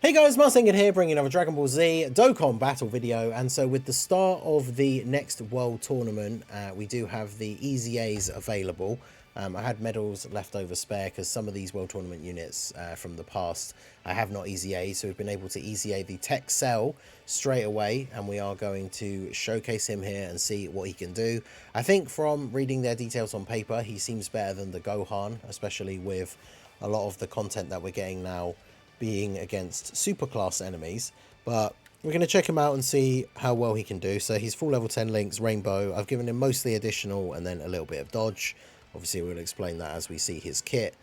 Hey guys, Marsinger here, bringing another Dragon Ball Z Dokkan battle video. And so with the start of the next world tournament, we do have the EZAs available. I had medals left over spare because some of these world tournament units from the past I have not EZA, so we've been able to EZA the TEQ Cell straight away, and we are going to showcase him here and see what he can do. I think from reading their details on paper, he seems better than the Gohan, especially with a lot of the content that we're getting now being against superclass enemies, but we're going to check him out and see how well he can do. So he's full level 10 links, rainbow. I've given him mostly additional and then a little bit of dodge. Obviously we'll explain that as we see his kit.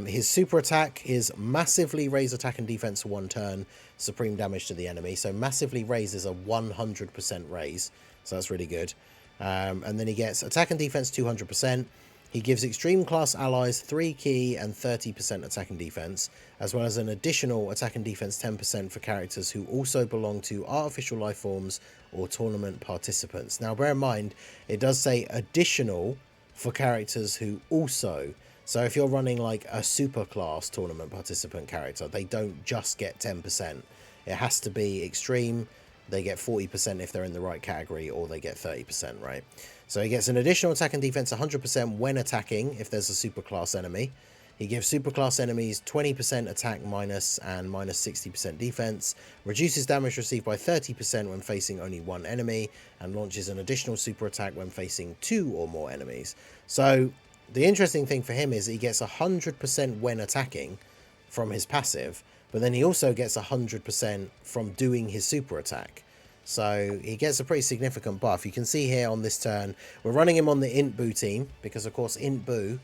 His super attack is massively raise attack and defense for 1 turn, supreme damage to the enemy. So massively raise is a 100% raise, so that's really good. And then he gets attack and defense 200%. He gives extreme class allies 3 key and 30% attack and defense, as well as an additional attack and defense 10% for characters who also belong to artificial life forms or tournament participants. Now bear in mind, it does say additional for characters who also, so if you're running like a super class tournament participant character, they don't just get 10%. It has to be extreme. They get 40% if they're in the right category, or they get 30%, right? So he gets an additional attack and defense 100% when attacking if there's a superclass enemy. He gives superclass enemies 20% attack minus and minus 60% defense, reduces damage received by 30% when facing only 1 enemy, and launches an additional super attack when facing 2 or more enemies. So the interesting thing for him is he gets 100% when attacking from his passive, but then he also gets 100% from doing his super attack. So he gets a pretty significant buff. You can see here on this turn, we're running him on the Int Boo team, because of course Int Boo,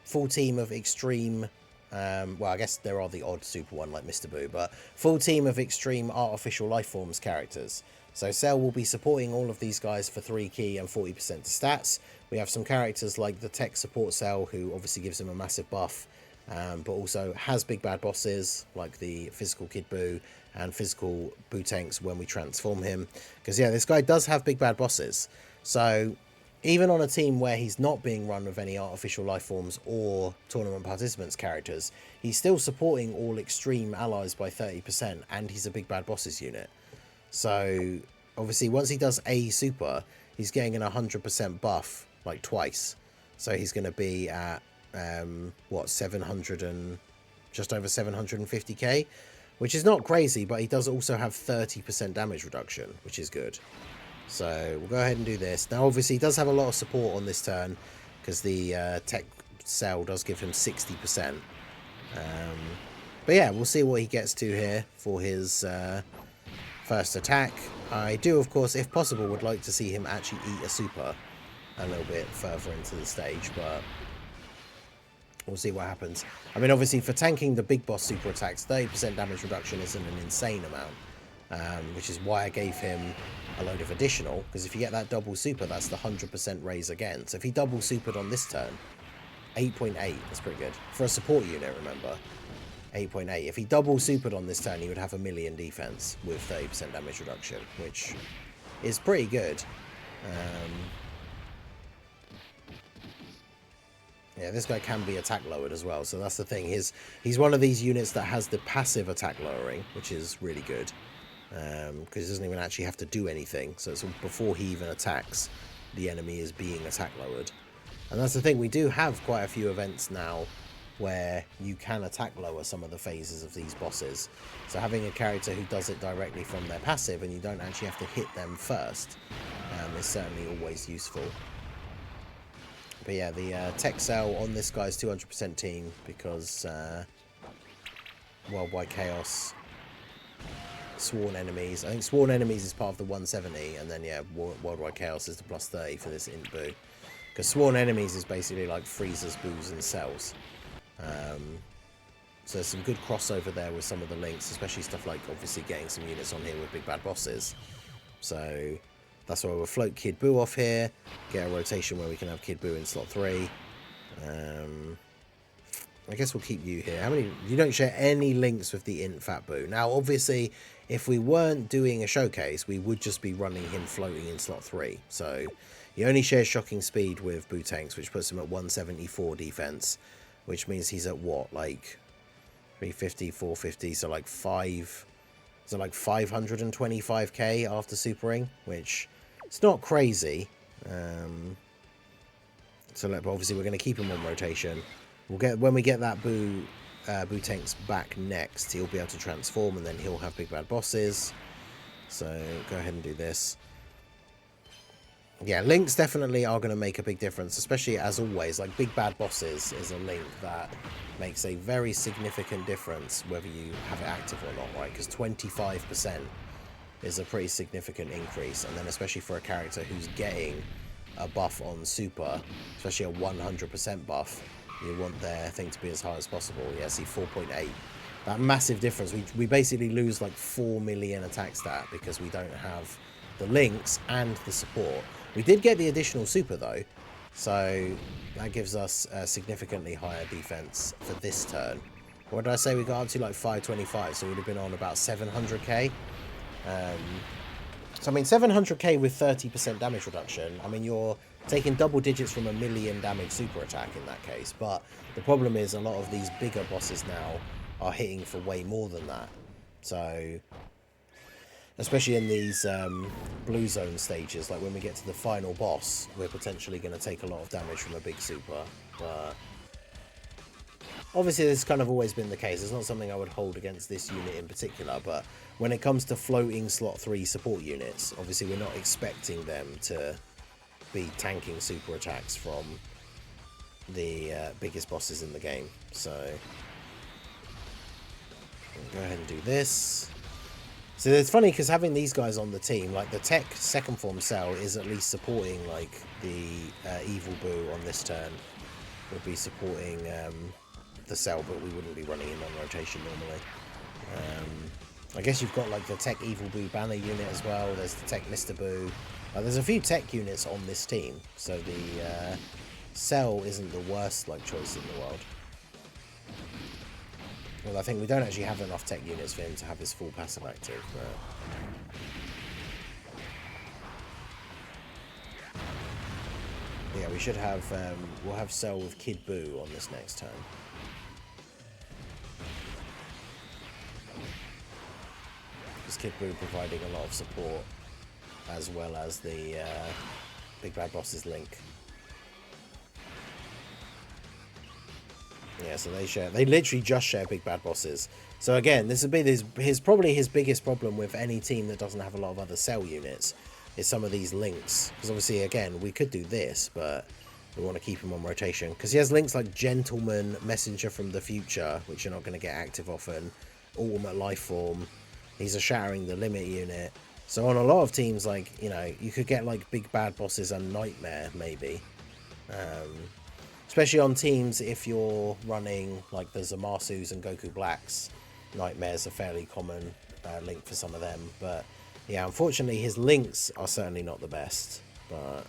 full team of extreme, well I guess there are the odd super one like Mr. Boo, but full team of extreme artificial life forms characters. So Cell will be supporting all of these guys for 3 key and 40% to stats. We have some characters like the Tech Support Cell, who obviously gives him a massive buff, but also has big bad bosses like the physical Kid Buu and physical Buu tanks when we transform him. Because yeah, this guy does have big bad bosses. So even on a team where he's not being run with any artificial life forms or tournament participants characters, he's still supporting all extreme allies by 30%, and he's a big bad bosses unit. So obviously once he does a super, he's getting an 100% buff like twice. So he's going to be at what, 700 and just over 750k, which is not crazy, but he does also have 30% damage reduction, which is good. So we'll go ahead and do this. Now obviously he does have a lot of support on this turn, because the Tech Cell does give him 60%. But yeah, we'll see what he gets to here for his first attack. I do, of course, if possible, would like to see him actually eat a super a little bit further into the stage, but we'll see what happens. I mean, obviously, for tanking the big boss super attacks, 30% damage reduction isn't an insane amount, which is why I gave him a load of additional, because if you get that double super, that's the 100% raise again. So if he double supered on this turn, 8.8, that's pretty good. For a support unit, remember, 8.8. If he double supered on this turn, he would have 1,000,000 defense with 30% damage reduction, which is pretty good. Yeah, this guy can be attack lowered as well, so that's the thing. He's one of these units that has the passive attack lowering, which is really good, because he doesn't even actually have to do anything. So it's before he even attacks, the enemy is being attack lowered. And that's the thing, we do have quite a few events now where you can attack lower some of the phases of these bosses. So having a character who does it directly from their passive and you don't actually have to hit them first is certainly always useful. But yeah, the Tech Cell on this guy's 200% team, because Worldwide Chaos, Sworn Enemies. I think Sworn Enemies is part of the 170, and then yeah, Worldwide Chaos is the plus 30 for this Int Boo. Because Sworn Enemies is basically like freezers, boos, and cells. So there's some good crossover there with some of the links, especially stuff like obviously getting some units on here with big bad bosses. So that's why we'll float Kid Buu off here, get a rotation where we can have Kid Buu in slot 3. I guess we'll keep you here. You don't share any links with the Int Fat Buu. Now, obviously, if we weren't doing a showcase, we would just be running him floating in slot 3. So he only shares shocking speed with Buu tanks, which puts him at 174 defense, which means he's at what, like 350, 450, so like 525k after supering, which it's not crazy. So obviously we're going to keep him on rotation. We'll get, when we get that Boo Tanks back next, he'll be able to transform, and then he'll have big bad bosses. So go ahead and do this. Yeah, links definitely are going to make a big difference, especially as always, like big bad bosses is a link that makes a very significant difference whether you have it active or not, right? Because 25% is a pretty significant increase, and then especially for a character who's getting a buff on super, especially a 100% buff, you want their thing to be as high as possible. Yeah, see 4.8. That massive difference. We basically lose like 4 million attack stat because we don't have the links and the support. We did get the additional super though, so that gives us a significantly higher defense for this turn. What did I say? We got up to like 525, so we'd have been on about 700k. So I mean 700k with 30% damage reduction. I mean you're taking double digits from a 1,000,000 damage super attack in that case. But the problem is a lot of these bigger bosses now are hitting for way more than that. So especially in these blue zone stages, like when we get to the final boss, we're potentially going to take a lot of damage from a big super. But obviously this has kind of always been the case. It's not something I would hold against this unit in particular, but when it comes to floating slot 3 support units, obviously we're not expecting them to be tanking super attacks from the biggest bosses in the game. So go ahead and do this. So it's funny because having these guys on the team, like the TEQ second form cell is at least supporting like the evil Boo on this turn. Would be supporting the cell, but we wouldn't be running him on rotation normally. I guess you've got like the TEQ evil Boo banner unit as well. There's the TEQ Mr. Boo. There's a few TEQ units on this team, so the cell isn't the worst like choice in the world. Well, I think we don't actually have enough TEQ units for him to have his full passive active. Yeah, we should have, we'll have Cell with Kid Boo on this next turn. Because Kid Boo providing a lot of support, as well as the Big Bad Boss's link. Yeah, so they literally just share big bad bosses. So again, this would be probably his biggest problem with any team that doesn't have a lot of other cell units, is some of these links. Because obviously, again, we could do this, but we want to keep him on rotation. Because he has links like Gentleman, Messenger from the Future, which you're not going to get active often, Ultimate Lifeform. He's a Shattering the Limit unit. So on a lot of teams, like, you know, you could get like big bad bosses and Nightmare, maybe. Especially on teams if you're running like the Zamasus and Goku Blacks. Nightmare's a fairly common link for some of them. But yeah, unfortunately his links are certainly not the best. But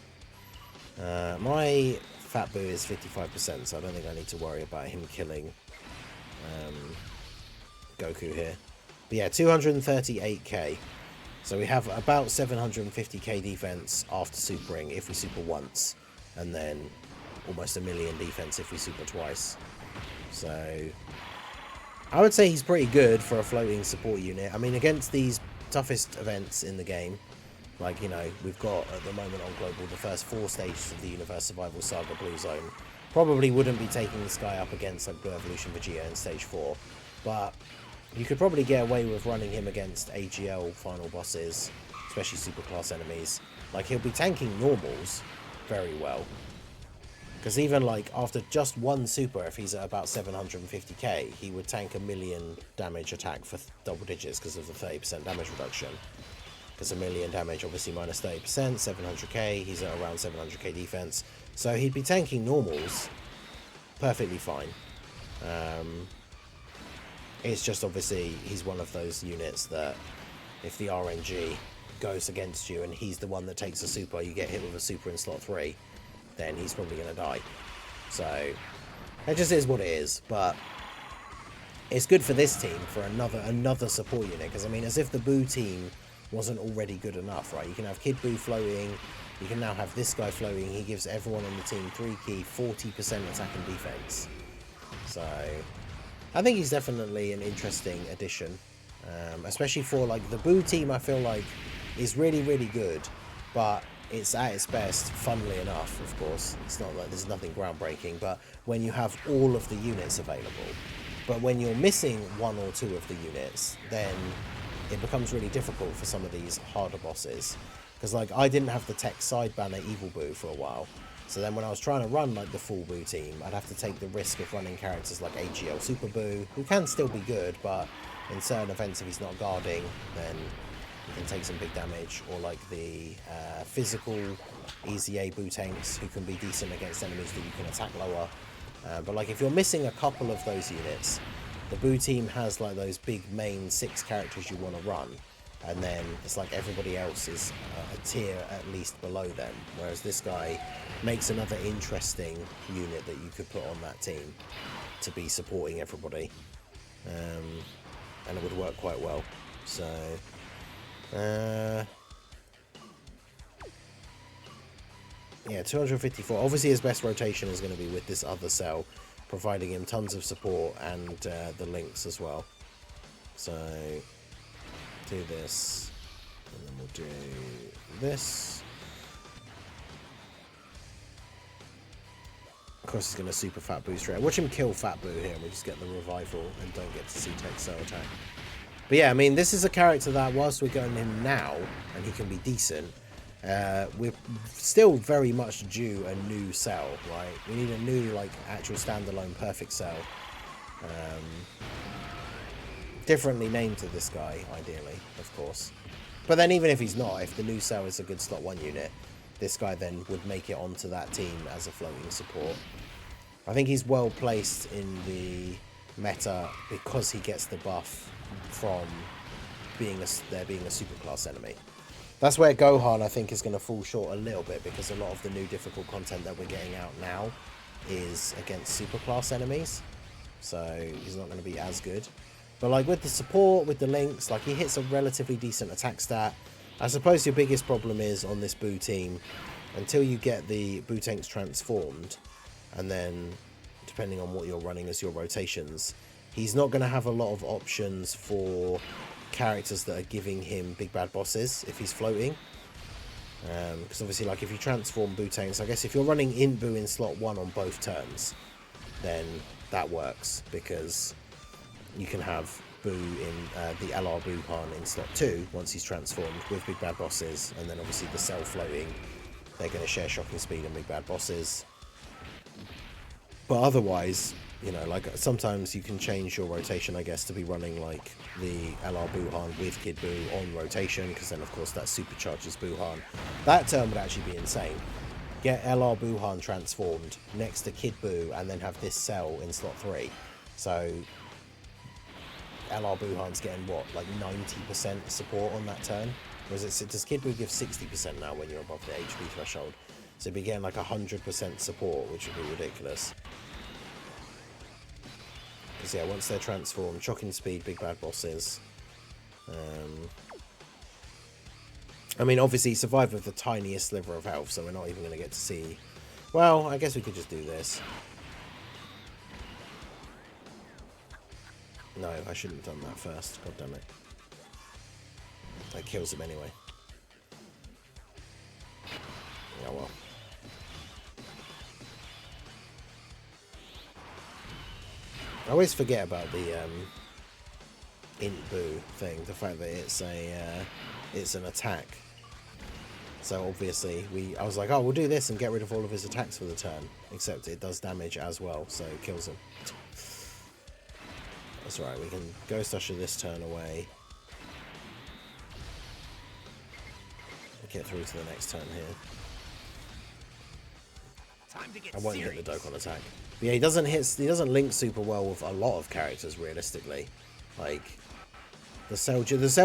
my Fat Boo is 55%, so I don't think I need to worry about him killing Goku here. But yeah, 238k. So we have about 750k defense after supering if we super once. And then almost 1,000,000 defense if we super twice. So I would say he's pretty good for a floating support unit. I mean, against these toughest events in the game, like, you know, we've got at the moment on Global the first 4 stages of the Universe Survival Saga Blue Zone. Probably wouldn't be taking this guy up against like Blue Evolution Vegeta in stage 4, but you could probably get away with running him against AGL final bosses, especially super class enemies. Like, he'll be tanking normals very well. Because even like after just one super, if he's at about 750k, he would tank 1,000,000 damage attack for double digits because of the 30% damage reduction. Because 1,000,000 damage obviously minus 30%, 700k, he's at around 700k defense. So he'd be tanking normals perfectly fine. It's just obviously he's one of those units that if the RNG goes against you and he's the one that takes a super, you get hit with a super in slot 3. Then he's probably going to die. So it just is what it is. But it's good for this team for another support unit. Because I mean, as if the Boo team wasn't already good enough, right? You can have Kid Boo floating. You can now have this guy floating. He gives everyone on the team 3 key, 40% attack and defense. So I think he's definitely an interesting addition, especially for like the Boo team. I feel like is really, really good, but it's at its best, funnily enough, of course. It's not like there's nothing groundbreaking, but when you have all of the units available. But when you're missing one or two of the units, then it becomes really difficult for some of these harder bosses. Because like I didn't have the tech side banner Evil Boo for a while. So then when I was trying to run like the full Boo team, I'd have to take the risk of running characters like AGL Super Boo, who can still be good, but in certain events if he's not guarding, then he can take some big damage. Or like the physical EZA Boo tanks, who can be decent against enemies that you can attack lower. But like if you're missing a couple of those units, the Boo team has like those big main 6 characters you want to run, and then it's like everybody else is a tier at least below them, whereas this guy makes another interesting unit that you could put on that team to be supporting everybody, and it would work quite well. So yeah, 254. Obviously his best rotation is going to be with this other cell, providing him tons of support and the links as well. So do this, and then we'll do this. Of course he's going to super Fat Boo straight. Watch him kill Fat Boo here, and we just get the revival and don't get to see Tech Cell attack. But yeah, I mean, this is a character that whilst we're going him now, and he can be decent, we're still very much due a new cell, right? We need a new, like, actual standalone perfect cell. Differently named to this guy, ideally, of course. But then even if he's not, if the new cell is a good slot 1 unit, this guy then would make it onto that team as a floating support. I think he's well placed in the meta because he gets the buff from being there being a superclass enemy. That's where Gohan, I think, is going to fall short a little bit, because a lot of the new difficult content that we're getting out now is against superclass enemies. So he's not going to be as good. But like with the support, with the links, like he hits a relatively decent attack stat. I suppose your biggest problem is on this Boo team, until you get the Boo tanks transformed, and then depending on what you're running as your rotations, he's not going to have a lot of options for characters that are giving him big bad bosses if he's floating. Because obviously, like if you transform Boo tanks, I guess if you're running in Boo in slot 1 on both turns, then that works, because you can have Boo in the LR Buuhan in slot 2 once he's transformed with big bad bosses, and then obviously the cell floating, they're going to share shocking speed and big bad bosses. But otherwise, you know, like sometimes you can change your rotation, I guess, to be running like the LR Buuhan with Kid Boo on rotation, because then of course that supercharges Buuhan. That turn would actually be insane. Get LR Buuhan transformed next to Kid Boo and then have this cell in slot 3. So LR Buuhan's getting what, like 90% support on that turn? Or does Kid Boo give 60% now when you're above the HP threshold? So you'd be getting like 100% support, which would be ridiculous. Because yeah, once they're transformed, shocking speed, big bad bosses. I mean, obviously he survived with the tiniest sliver of health, so we're not even going to get to see. Well, I guess we could just do this. No, I shouldn't have done that first. God damn it. That kills him anyway. Oh well. I always forget about the int Boo thing. The fact that it's an attack. So obviously I was like, oh, we'll do this and get rid of all of his attacks for the turn. Except it does damage as well, so it kills him. That's right, we can Ghost Usher this turn away. Get through to the next turn here. I won't hit the Dokkan attack. But yeah, he doesn't link super well with a lot of characters realistically. Like the Cell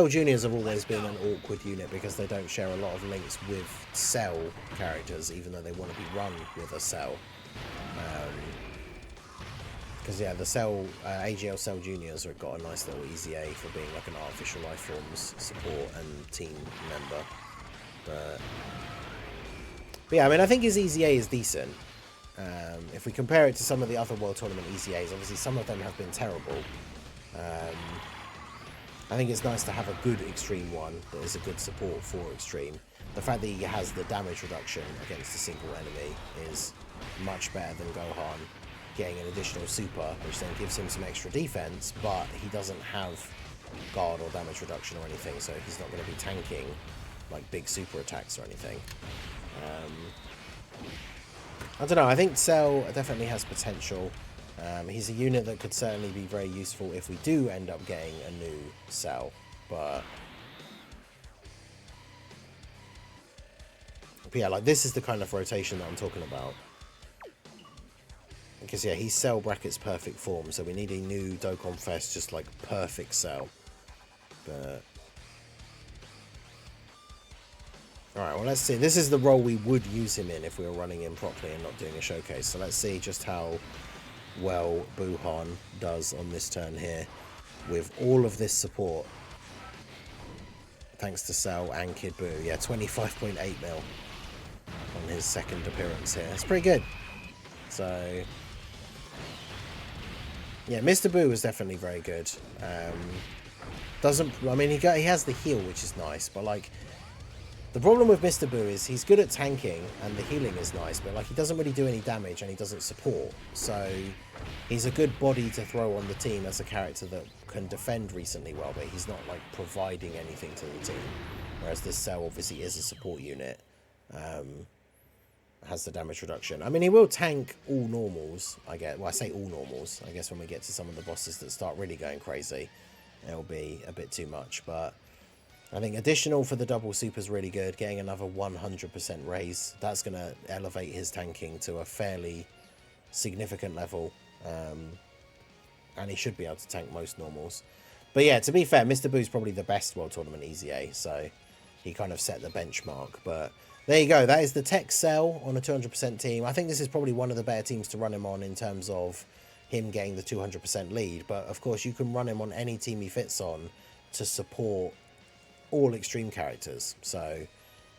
Juniors have always been an awkward unit because they don't share a lot of links with Cell characters, even though they want to be run with a Cell. Because yeah, the AGL Cell Juniors have got a nice little EZA for being like an artificial life forms support and team member. But yeah, I mean, I think his EZA is decent. If we compare it to some of the other World Tournament EZAs, obviously some of them have been terrible. I think it's nice to have a good Extreme one that is a good support for Extreme. The fact that he has the damage reduction against a single enemy is much better than Gohan getting an additional super, which then gives him some extra defense, but he doesn't have guard or damage reduction or anything, so he's not going to be tanking like big super attacks or anything. I don't know, I think Cell definitely has potential. He's a unit that could certainly be very useful if we do end up getting a new Cell, but yeah, like this is the kind of rotation that I'm talking about. Because yeah, he's Cell brackets perfect form, so we need a new Dokkan Fest just like perfect Cell. But alright, well let's see. This is the role we would use him in if we were running him properly and not doing a showcase. So let's see just how well Buhan does on this turn here with all of this support. Thanks to Cell and Kid Buu. Yeah, 25.8 mil on his second appearance here. That's pretty good. So yeah, Mr. Buu was definitely very good. I mean, he has the heal, which is nice, but like the problem with Mr. Buu is he's good at tanking and the healing is nice, but like he doesn't really do any damage and he doesn't support. So he's a good body to throw on the team as a character that can defend recently well, but he's not like providing anything to the team. Whereas this Cell obviously is a support unit. Has the damage reduction. I mean, he will tank all normals, I guess. Well, I say all normals. I guess when we get to some of the bosses that start really going crazy, it'll be a bit too much. But I think additional for the double super is really good. Getting another 100% raise, that's going to elevate his tanking to a fairly significant level. And he should be able to tank most normals. But yeah, to be fair, Mr. Boo's probably the best World Tournament EZA, so he kind of set the benchmark. But there you go. That is the TEQ Cell on a 200% team. I think this is probably one of the better teams to run him on in terms of him getting the 200% lead. But of course, you can run him on any team he fits on to support all Extreme characters. So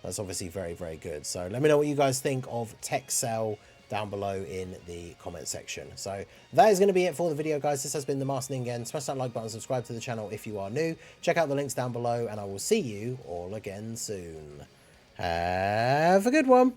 that's obviously very, very good. So let me know what you guys think of TEQ Cell down below in the comment section. So that is going to be it for the video, guys. This has been the Master Ningen. Smash that like button, subscribe to the channel if you are new. Check out the links down below, and I will see you all again soon. Have a good one.